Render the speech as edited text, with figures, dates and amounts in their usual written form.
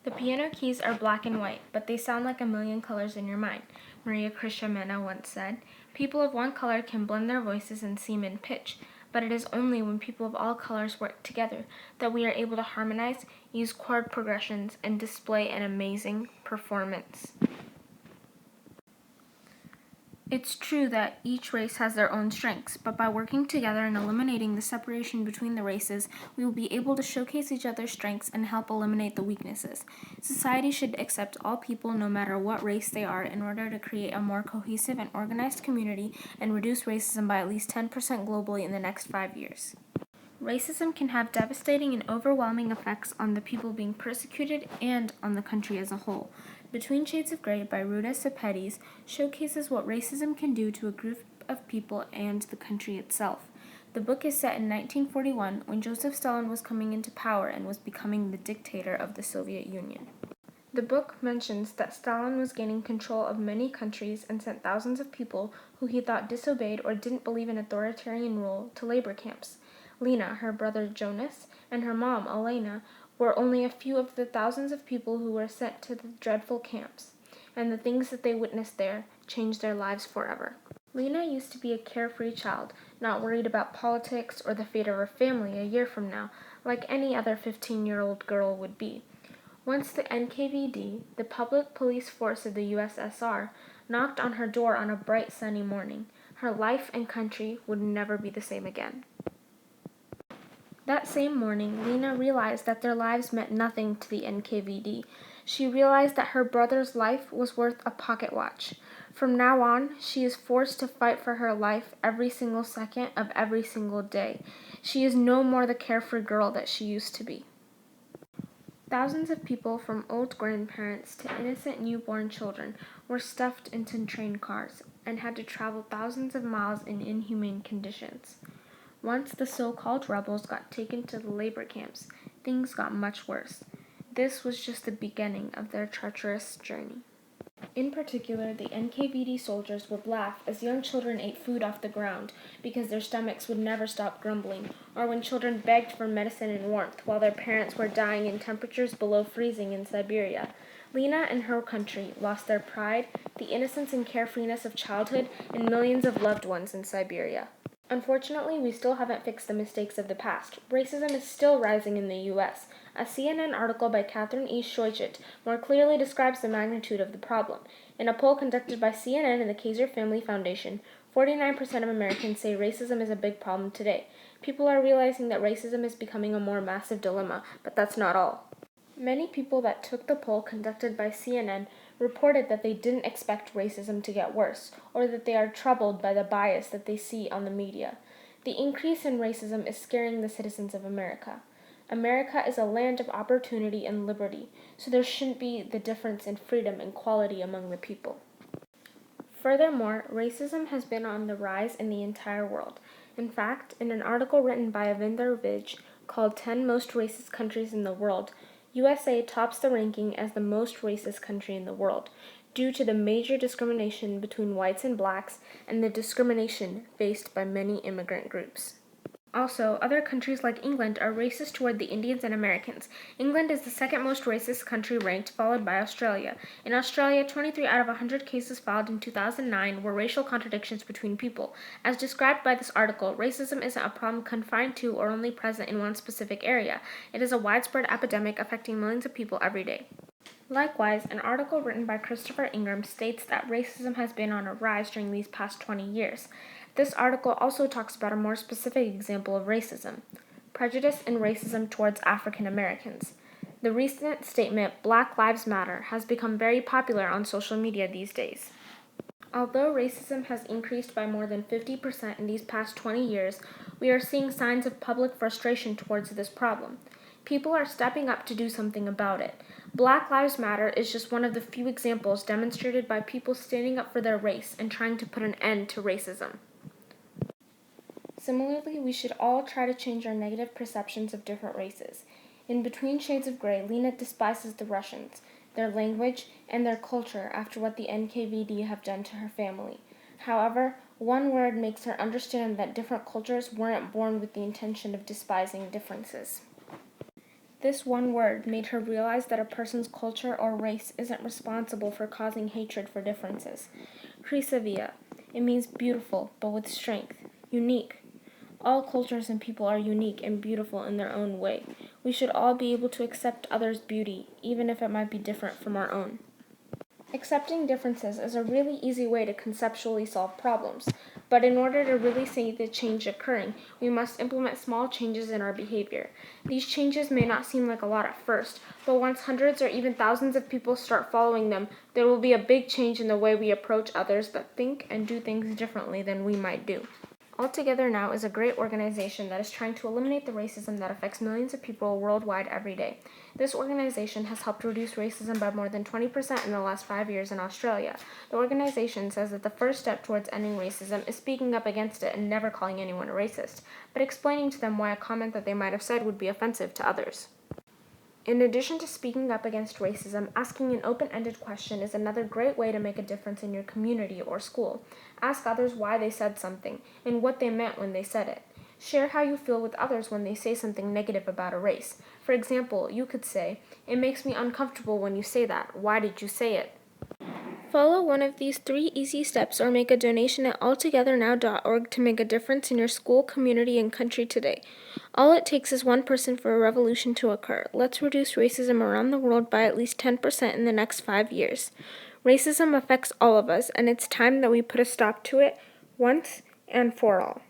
The piano keys are black and white, but they sound like a million colors in your mind, Maria Krishnamena once said. People of one color can blend their voices and seem in pitch, but it is only when people of all colors work together that we are able to harmonize, use chord progressions, and display an amazing performance. It's true that each race has their own strengths, but by working together and eliminating the separation between the races, we will be able to showcase each other's strengths and help eliminate the weaknesses. Society should accept all people no matter what race they are in order to create a more cohesive and organized community and reduce racism by at least 10% globally in the next 5 years. Racism can have devastating and overwhelming effects on the people being persecuted and on the country as a whole. Between Shades of Grey by Ruta Sepetys showcases what racism can do to a group of people and the country itself. The book is set in 1941 when Joseph Stalin was coming into power and was becoming the dictator of the Soviet Union. The book mentions that Stalin was gaining control of many countries and sent thousands of people who he thought disobeyed or didn't believe in authoritarian rule to labor camps. Lena, her brother Jonas, and her mom, Elena, were only a few of the thousands of people who were sent to the dreadful camps, and the things that they witnessed there changed their lives forever. Lena used to be a carefree child, not worried about politics or the fate of her family a year from now, like any other 15-year-old girl would be. Once the NKVD, the public police force of the USSR, knocked on her door on a bright sunny morning, her life and country would never be the same again. That same morning, Lena realized that their lives meant nothing to the NKVD. She realized that her brother's life was worth a pocket watch. From now on, she is forced to fight for her life every single second of every single day. She is no more the carefree girl that she used to be. Thousands of people, from old grandparents to innocent newborn children, were stuffed into train cars and had to travel thousands of miles in inhumane conditions. Once the so-called rebels got taken to the labor camps, things got much worse. This was just the beginning of their treacherous journey. In particular, the NKVD soldiers would laugh as young children ate food off the ground because their stomachs would never stop grumbling, or when children begged for medicine and warmth while their parents were dying in temperatures below freezing in Siberia. Lena and her country lost their pride, the innocence and carefreeness of childhood, and millions of loved ones in Siberia. Unfortunately, we still haven't fixed the mistakes of the past. Racism is still rising in the U.S. A CNN article by Catherine E. Scheuchert more clearly describes the magnitude of the problem. In a poll conducted by CNN and the Kaiser Family Foundation, 49% of Americans say racism is a big problem today. People are realizing that racism is becoming a more massive dilemma, but that's not all. Many people that took the poll conducted by CNN reported that they didn't expect racism to get worse, or that they are troubled by the bias that they see on the media. The increase in racism is scaring the citizens of America. America is a land of opportunity and liberty, so there shouldn't be the difference in freedom and quality among the people. Furthermore, racism has been on the rise in the entire world. In fact, in an article written by Avinder Vij called 10 Most Racist Countries in the World, USA tops the ranking as the most racist country in the world, due to the major discrimination between whites and blacks and the discrimination faced by many immigrant groups. Also, other countries like England are racist toward the Indians and Americans. England is the second most racist country ranked, followed by Australia. In Australia, 23 out of 100 cases filed in 2009 were racial contradictions between people. As described by this article, racism isn't a problem confined to or only present in one specific area. It is a widespread epidemic affecting millions of people every day. Likewise, an article written by Christopher Ingram states that racism has been on a rise during these past 20 years. This article also talks about a more specific example of racism: prejudice and racism towards African Americans. The recent statement, Black Lives Matter, has become very popular on social media these days. Although racism has increased by more than 50% in these past 20 years, we are seeing signs of public frustration towards this problem. People are stepping up to do something about it. Black Lives Matter is just one of the few examples demonstrated by people standing up for their race and trying to put an end to racism. Similarly, we should all try to change our negative perceptions of different races. In Between Shades of Grey, Lena despises the Russians, their language, and their culture after what the NKVD have done to her family. However, one word makes her understand that different cultures weren't born with the intention of despising differences. This one word made her realize that a person's culture or race isn't responsible for causing hatred for differences. Crisavia. It means beautiful, but with strength. Unique. All cultures and people are unique and beautiful in their own way. We should all be able to accept others' beauty, even if it might be different from our own. Accepting differences is a really easy way to conceptually solve problems, but in order to really see the change occurring, we must implement small changes in our behavior. These changes may not seem like a lot at first, but once hundreds or even thousands of people start following them, there will be a big change in the way we approach others that think and do things differently than we might do. All Together Now is a great organization that is trying to eliminate the racism that affects millions of people worldwide every day. This organization has helped reduce racism by more than 20% in the last 5 years in Australia. The organization says that the first step towards ending racism is speaking up against it and never calling anyone a racist, but explaining to them why a comment that they might have said would be offensive to others. In addition to speaking up against racism, asking an open-ended question is another great way to make a difference in your community or school. Ask others why they said something and what they meant when they said it. Share how you feel with others when they say something negative about a race. For example, you could say, "It makes me uncomfortable when you say that. Why did you say it?" Follow one of these 3 easy steps or make a donation at alltogethernow.org to make a difference in your school, community, and country today. All it takes is one person for a revolution to occur. Let's reduce racism around the world by at least 10% in the next 5 years. Racism affects all of us, and it's time that we put a stop to it once and for all.